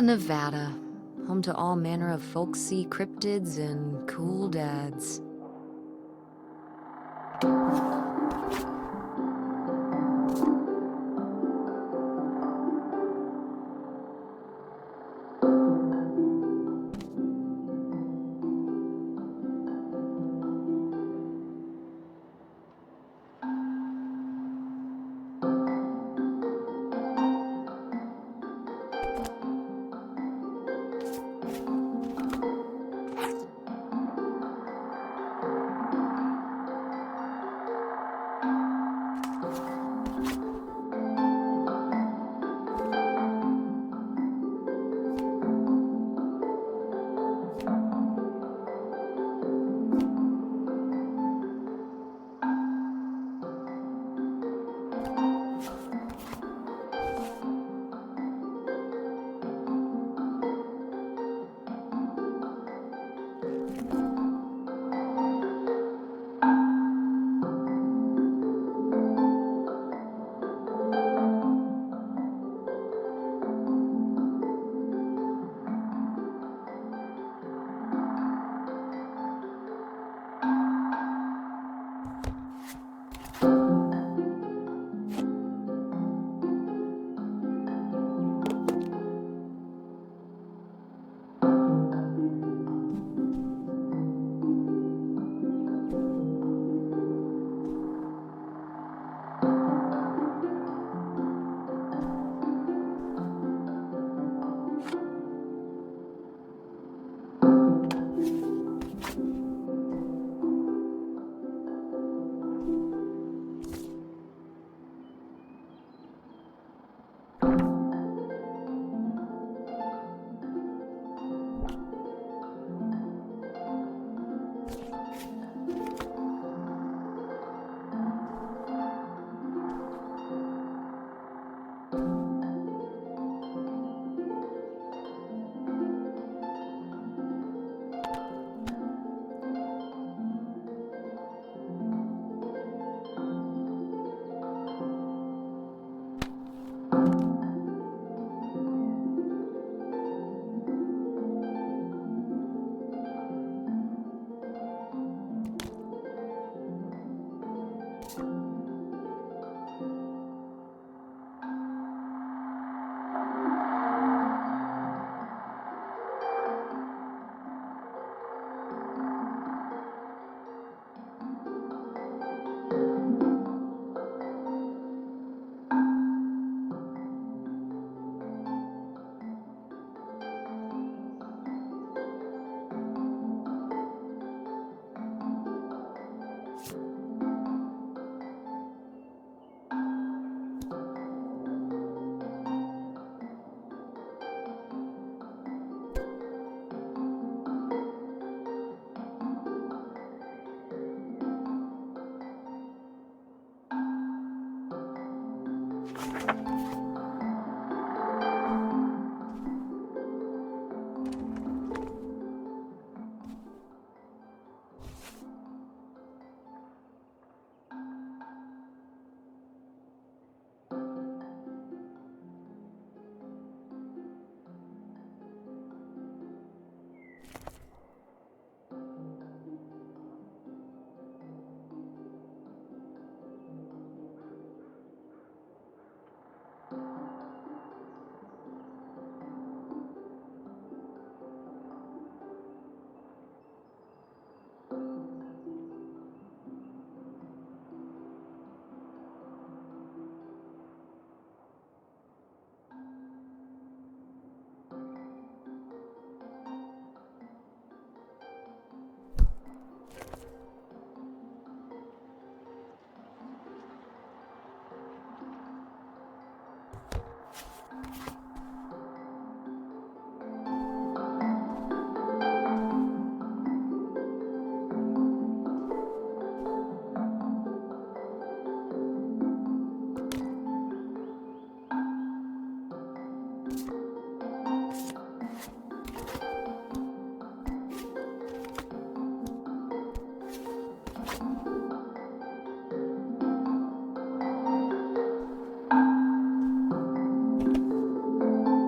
Nevada, home to all manner of folksy cryptids and cool dads.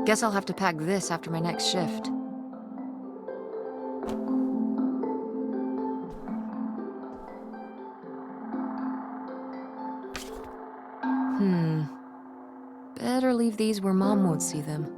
Guess I'll have to pack this after my next shift. Better leave these where Mom won't see them.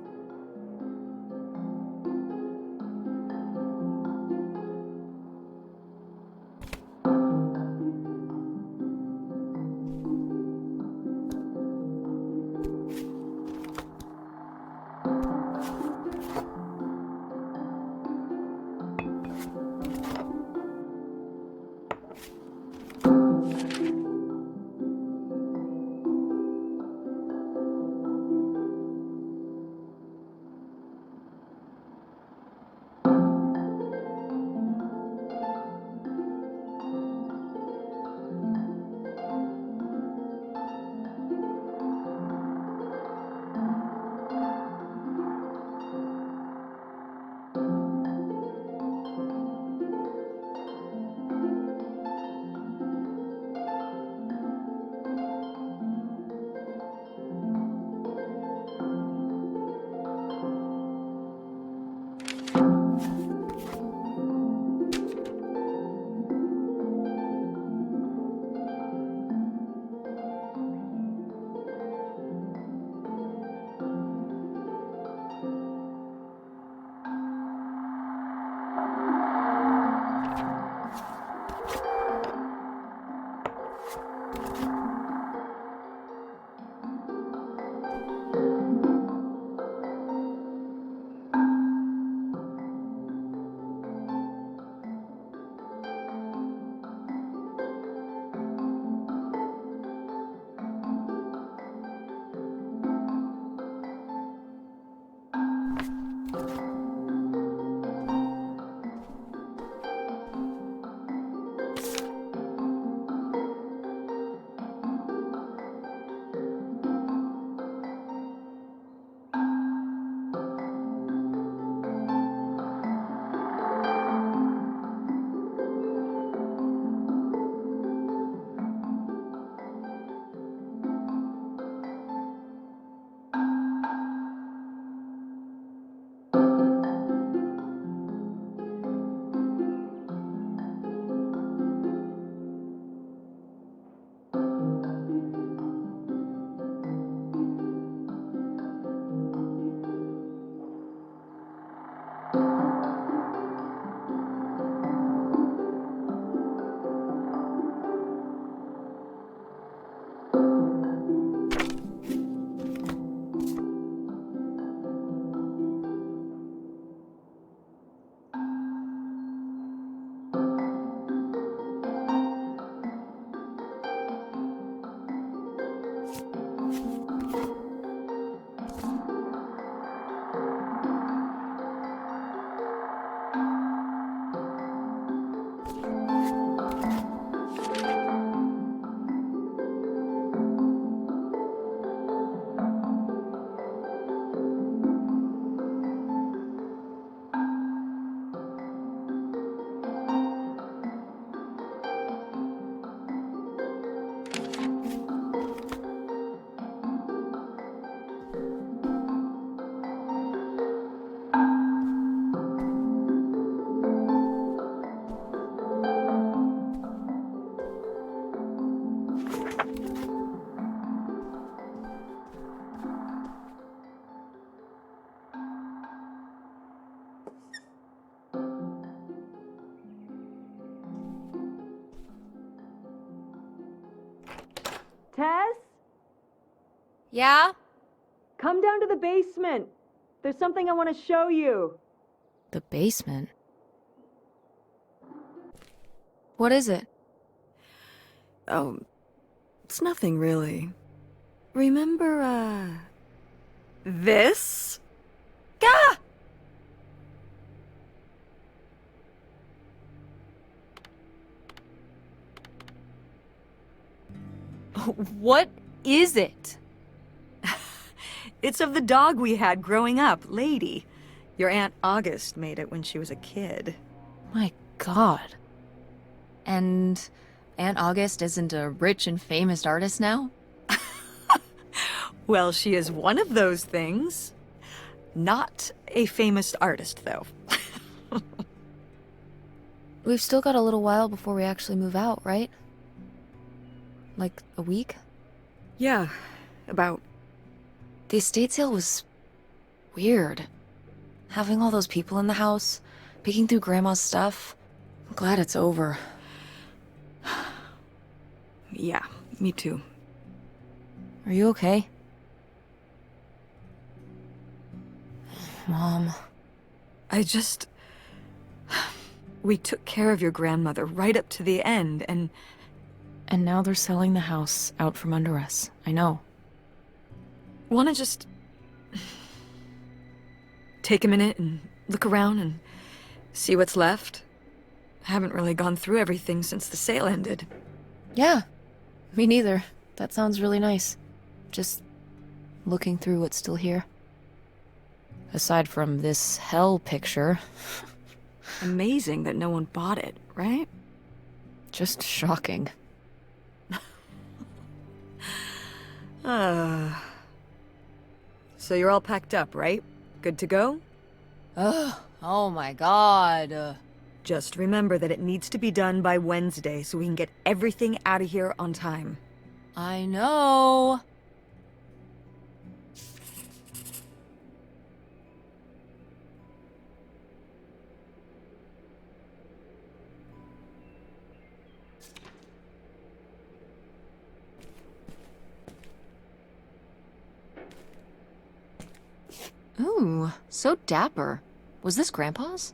Tess? Yeah? Come down to the basement. There's something I want to show you. The basement? What is it? Oh, it's nothing really. Remember, this? Gah! What is it? It's of the dog we had growing up, Lady. Your Aunt August made it when she was a kid. My God. And Aunt August isn't a rich and famous artist now? Well, she is one of those things. Not a famous artist, though. We've still got a little while before we actually move out, right? Like a week? Yeah, about. The estate sale was weird. Having all those people in the house, picking through Grandma's stuff. I'm glad it's over. Yeah, me too. Are you okay? Mom. We took care of your grandmother right up to the end, and now they're selling the house out from under us. I know. wanna just take a minute and look around and see what's left. I haven't really gone through everything since the sale ended. Yeah, me neither. That sounds really nice. Just looking through what's still here. Aside from this hell picture. Amazing that no one bought it, right? Just shocking. So you're all packed up, right? Good to go? Oh my god. Just remember that it needs to be done by Wednesday so we can get everything out of here on time. I know. Ooh, so dapper. Was this Grandpa's?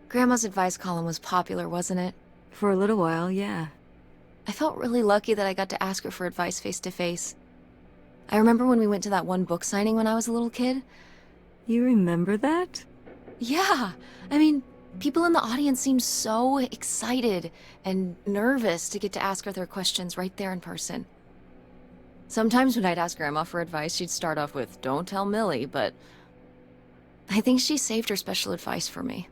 Grandma's advice column was popular, wasn't it? For a little while, yeah. I felt really lucky that I got to ask her for advice face to face. I remember when we went to that one book signing when I was a little kid. You remember that? Yeah, I mean, people in the audience seemed so excited and nervous to get to ask her their questions right there in person. Sometimes when I'd ask Grandma for advice, she'd start off with, "Don't tell Millie," but I think she saved her special advice for me.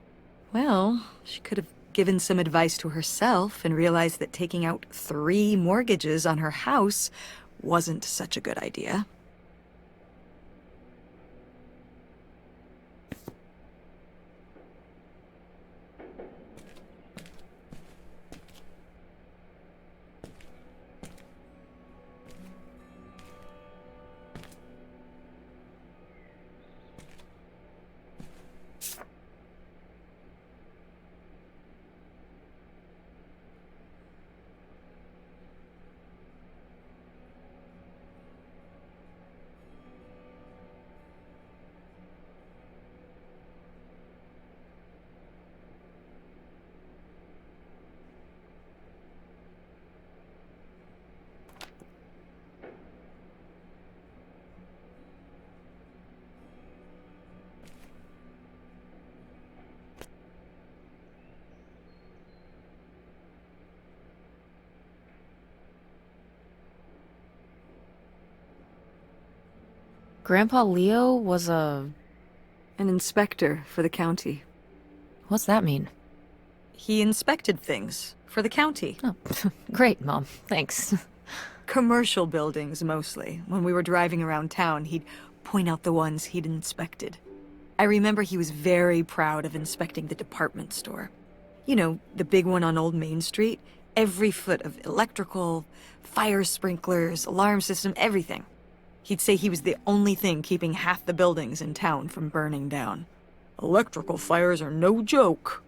Well, she could have given some advice to herself and realized that taking out 3 mortgages on her house wasn't such a good idea. Grandpa Leo was An inspector for the county. What's that mean? He inspected things for the county. Oh, great, Mom. Thanks. Commercial buildings, mostly. When we were driving around town, he'd point out the ones he'd inspected. I remember he was very proud of inspecting the department store. You know, the big one on Old Main Street. Every foot of electrical, fire sprinklers, alarm system, everything. He'd say he was the only thing keeping half the buildings in town from burning down. Electrical fires are no joke.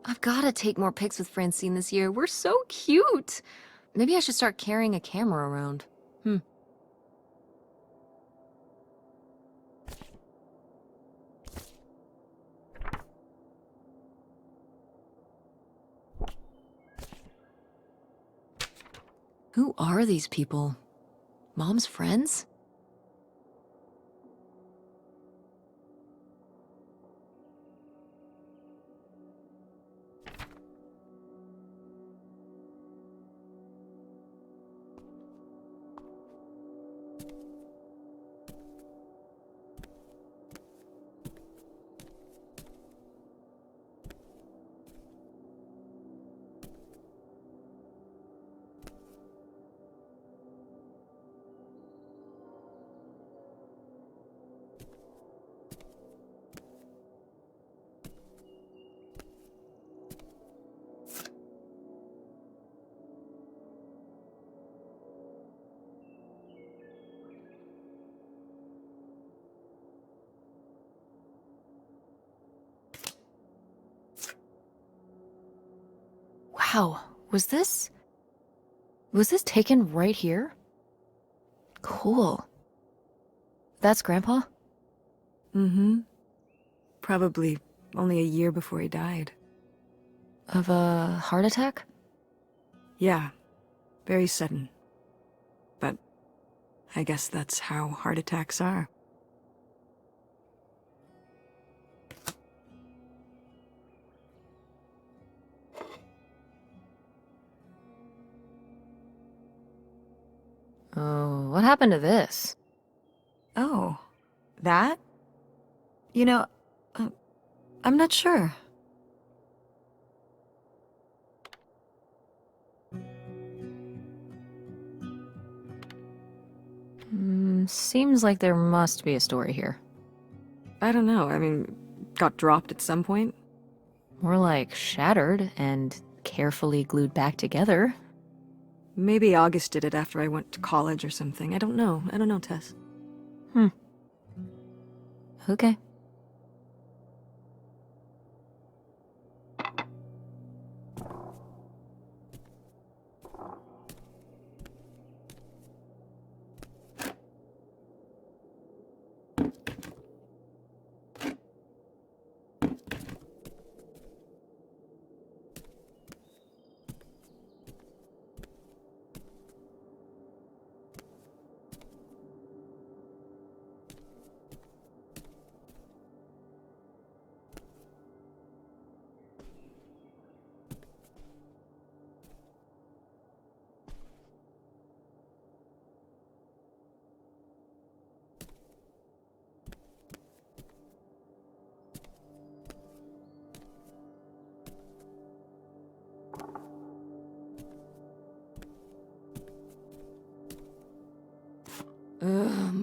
I've gotta take more pics with Francine this year. We're so cute. Maybe I should start carrying a camera around. Who are these people? Mom's friends? Wow, was this taken right here? Cool. That's Grandpa? Mm-hmm. Probably only a year before he died. Of a heart attack? Yeah, very sudden. But I guess that's how heart attacks are. Oh, what happened to this? Oh, that? You know, I'm not sure. Seems like there must be a story here. I don't know, I mean, got dropped at some point? More like shattered and carefully glued back together. Maybe August did it after I went to college or something. I don't know, Tess. Okay.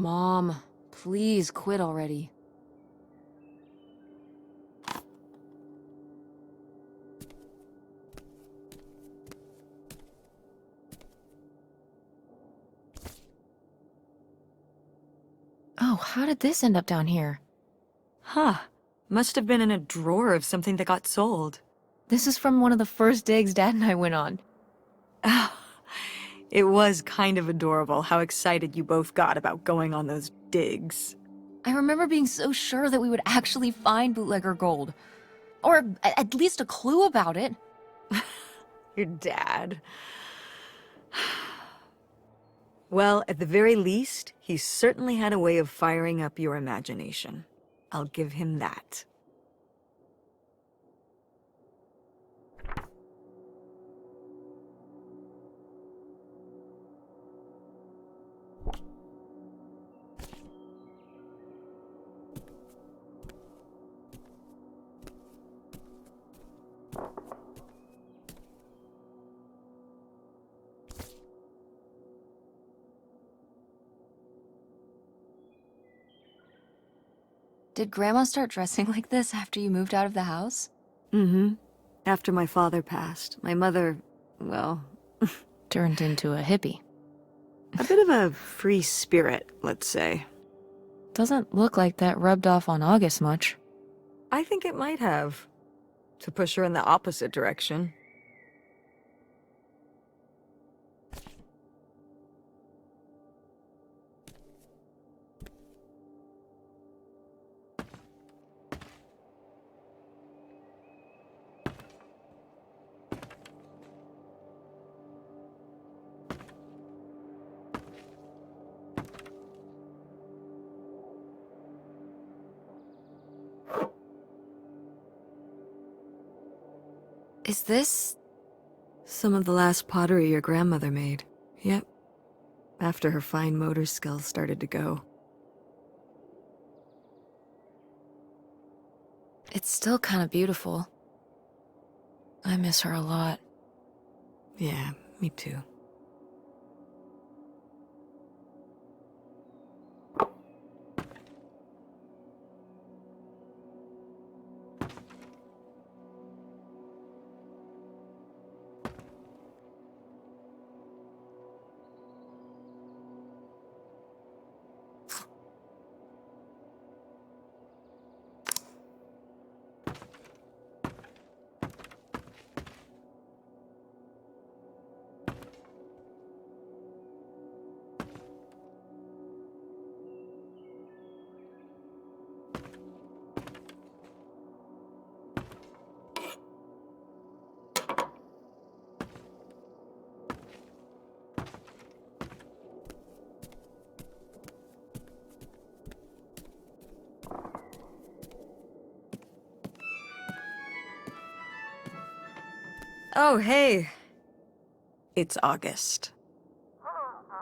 Mom, please quit already. Oh, how did this end up down here? Huh. Must have been in a drawer of something that got sold. This is from one of the first digs Dad and I went on. It was kind of adorable how excited you both got about going on those digs. I remember being so sure that we would actually find bootlegger gold. Or at least a clue about it. Your dad. Well, at the very least, he certainly had a way of firing up your imagination. I'll give him that. Did Grandma start dressing like this after you moved out of the house? Mm-hmm. After my father passed, my mother, well, Turned into a hippie. a bit of a free spirit, let's say. Doesn't look like that rubbed off on August much. I think it might have. To push her in the opposite direction. Is this... Some of the last pottery your grandmother made. Yep. After her fine motor skills started to go. It's still kind of beautiful. I miss her a lot. Yeah, me too. Oh, hey. It's August.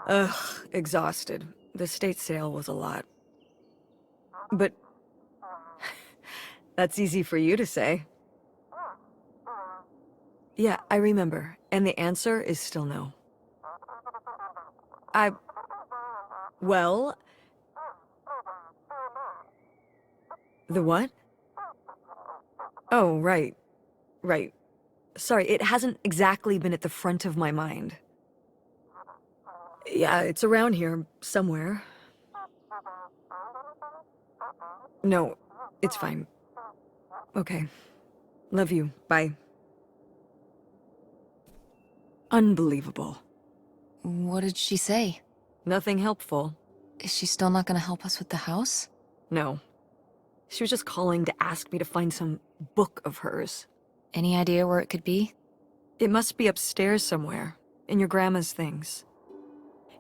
Ugh, exhausted. The state sale was a lot. But that's easy for you to say. Yeah, I remember. And the answer is still no. Well... The what? Oh, right. Right. Sorry, it hasn't exactly been at the front of my mind. Yeah, it's around here, somewhere. No, it's fine. Okay. Love you. Bye. Unbelievable. What did she say? Nothing helpful. Is she still not gonna help us with the house? No. She was just calling to ask me to find some book of hers. Any idea where it could be? It must be upstairs somewhere, in your grandma's things.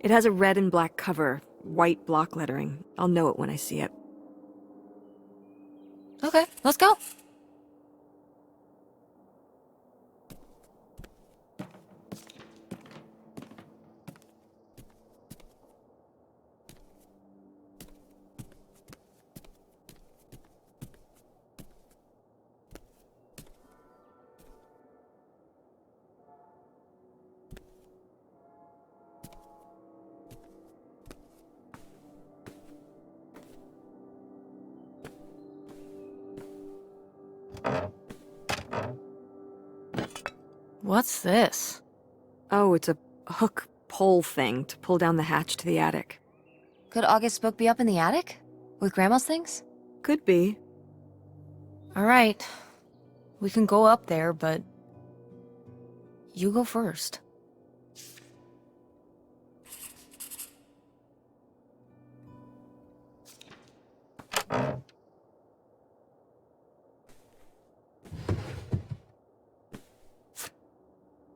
It has a red and black cover, white block lettering. I'll know it when I see it. Okay, let's go. What's this? Oh, it's a hook pole thing to pull down the hatch to the attic. Could August's book be up in the attic? With Grandma's things? Could be. All right. We can go up there, but... you go first.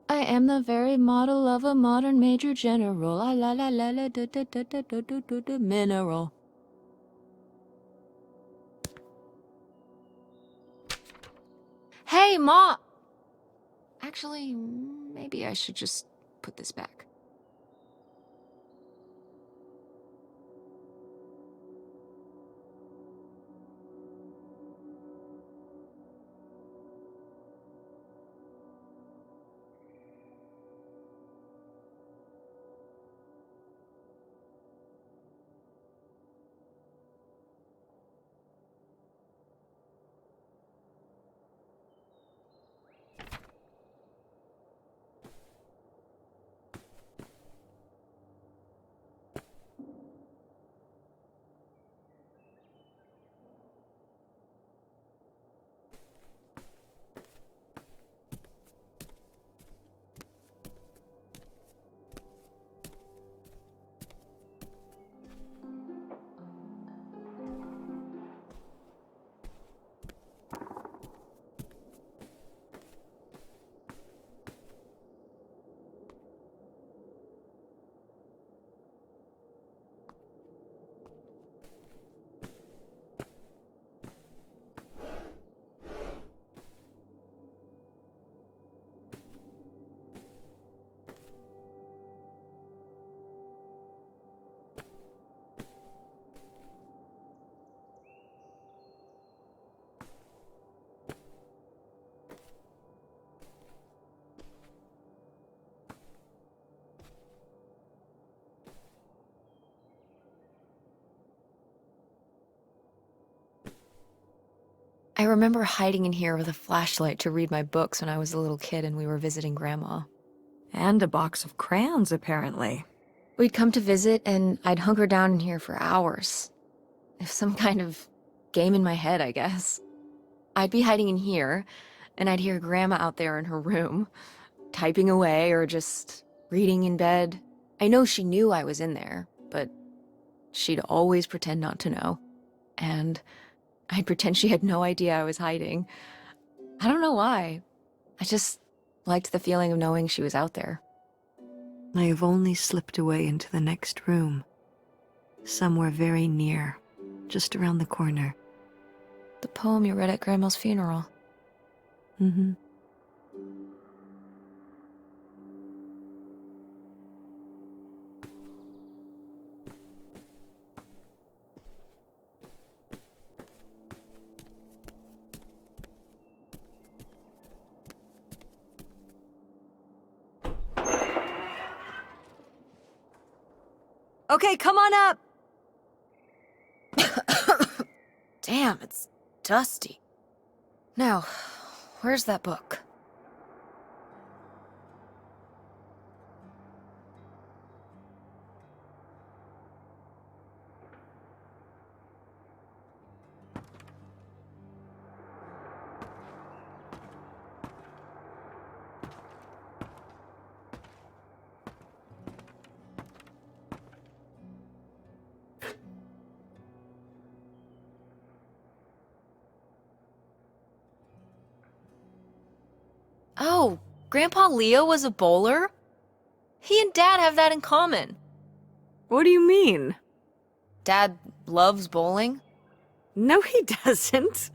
I am the very model of a modern major general. La la la la la da da da da da da da da mineral. Hey, Ma! Actually, maybe I should just put this back. I remember hiding in here with a flashlight to read my books when I was a little kid and we were visiting Grandma. And a box of crayons, apparently. We'd come to visit and I'd hunker down in here for hours. If some kind of game in my head, I guess. I'd be hiding in here, and I'd hear Grandma out there in her room, typing away or just reading in bed. I know she knew I was in there, but she'd always pretend not to know. And I'd pretend she had no idea I was hiding. I don't know why. I just liked the feeling of knowing she was out there. I have only slipped away into the next room. Somewhere very near, just around the corner. The poem you read at Grandma's funeral. Mm-hmm. Okay, come on up! Damn, it's dusty. Now, where's that book? Oh, Grandpa Leo was a bowler? He and Dad have that in common. What do you mean? Dad loves bowling, No, he doesn't.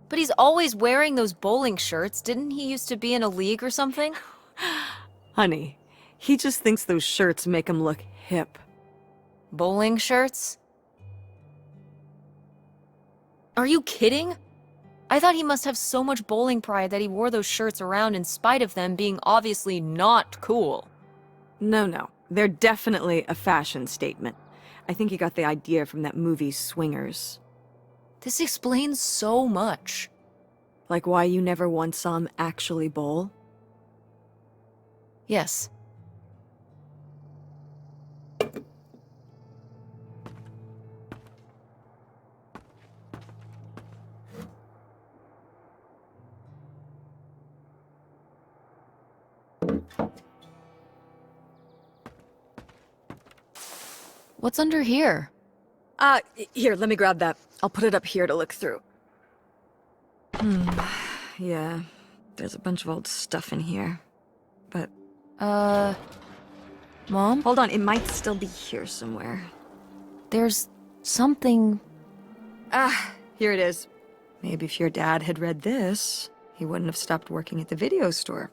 but he's always wearing those bowling shirts. Didn't he used to be in a league or something? Honey, he just thinks those shirts make him look hip. Bowling shirts? Are you kidding? I thought he must have so much bowling pride that he wore those shirts around in spite of them being obviously not cool. No. They're definitely a fashion statement. I think he got the idea from that movie Swingers. This explains so much. Like why you never once saw him actually bowl? Yes. What's under here? Here, let me grab that. I'll put it up here to look through. Yeah, there's a bunch of old stuff in here. But... Mom? hold on, it might still be here somewhere. There's something... Here it is. Maybe if your dad had read this, he wouldn't have stopped working at the video store.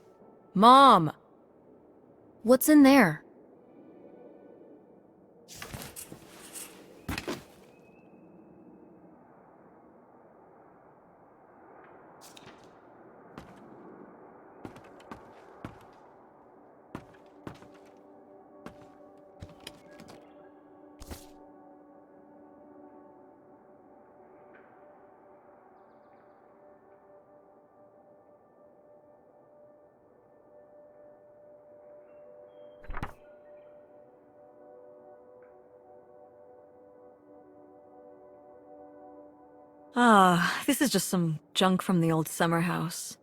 Mom! What's in there? This is just some junk from the old summer house.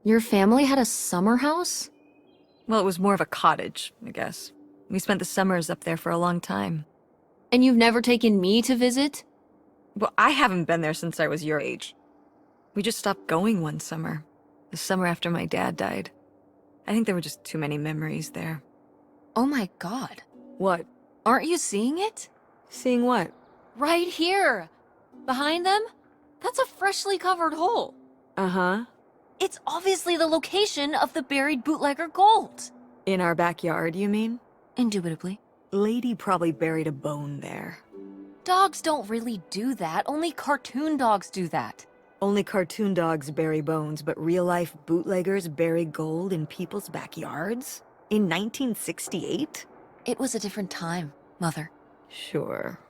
Your family had a summer house? Well, it was more of a cottage, I guess. We spent the summers up there for a long time. And you've never taken me to visit? Well, I haven't been there since I was your age. We just stopped going one summer. The summer after my dad died. I think there were just too many memories there. Oh my god. What? Aren't you seeing it? Seeing what? Right here! Behind them? That's a freshly covered hole. Uh-huh. It's obviously the location of the buried bootlegger gold. In our backyard, you mean? Indubitably. Lady probably buried a bone there. Dogs don't really do that. Only cartoon dogs do that. Only cartoon dogs bury bones, but real-life bootleggers bury gold in people's backyards? In 1968? It was a different time, Mother. Sure.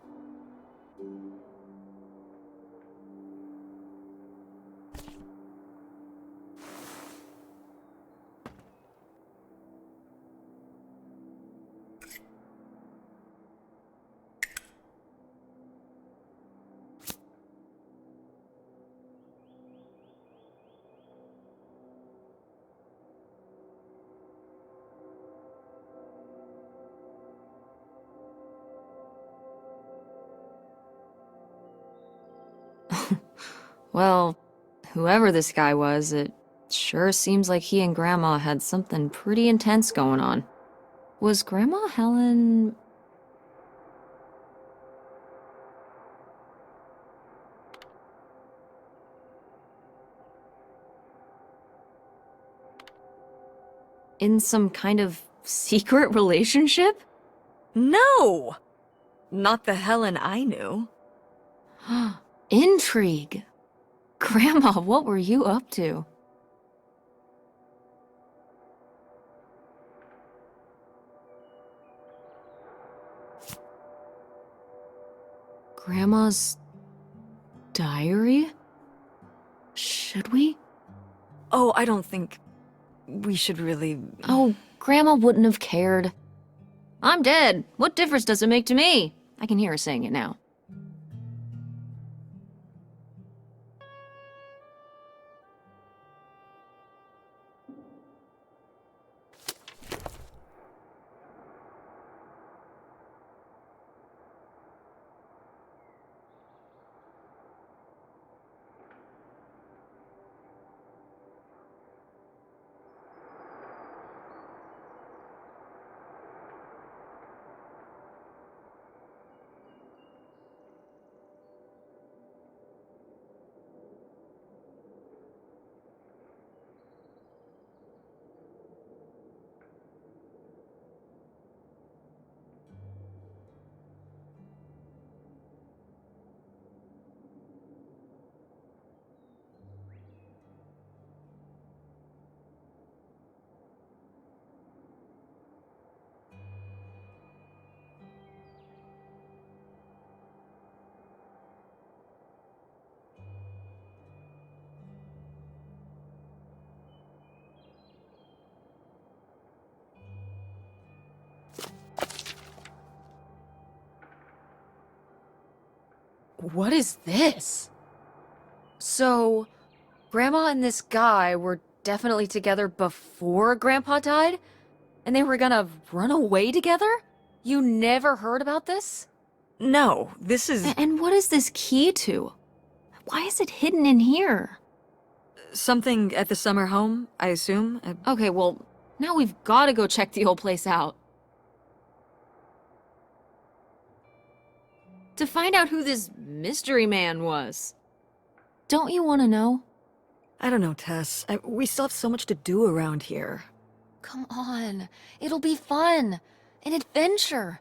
Well, whoever this guy was, it sure seems like he and Grandma had something pretty intense going on. Was Grandma Helen... in some kind of secret relationship? No! Not the Helen I knew. Intrigue. Grandma, what were you up to? Grandma's diary? Should we? Oh, I don't think we should really... Oh, Grandma wouldn't have cared. I'm dead. What difference does it make to me? I can hear her saying it now. What is this? So, Grandma and this guy were definitely together before Grandpa died? And they were gonna run away together? You never heard about this? No, this is And what is this key to? Why is it hidden in here? something at the summer home, I assume. Okay, well, now we've gotta go check the old place out. To find out who this mystery man was. Don't you want to know? I don't know, Tess. We still have so much to do around here. Come on, it'll be fun. An adventure.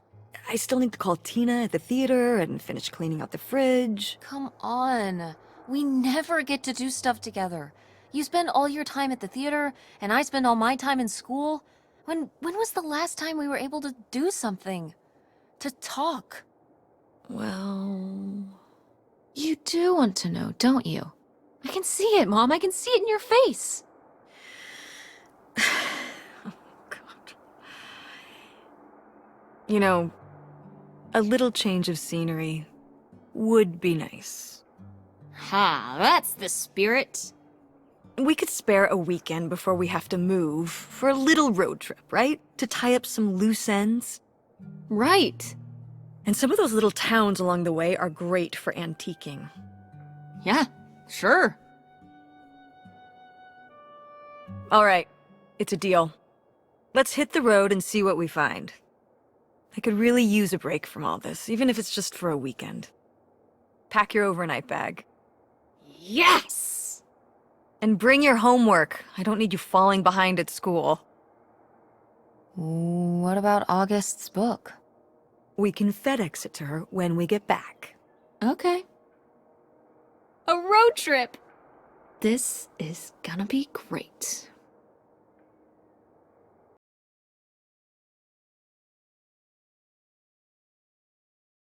I still need to call Tina at the theater and finish cleaning out the fridge. Come on. We never get to do stuff together. You spend all your time at the theater, and I spend all my time in school. When was the last time we were able to do something? To talk? Well... You do want to know, don't you? I can see it, Mom. I can see it in your face. Oh, God. You know, a little change of scenery would be nice. Ha, that's the spirit. We could spare a weekend before we have to move for a little road trip, right? To tie up some loose ends. Right. And some of those little towns along the way are great for antiquing. Yeah, sure. All right, it's a deal. Let's hit the road and see what we find. I could really use a break from all this, even if it's just for a weekend. Pack your overnight bag. Yes! And bring your homework. I don't need you falling behind at school. What about August's book? We can FedEx it to her when we get back. Okay. A road trip! This is gonna be great.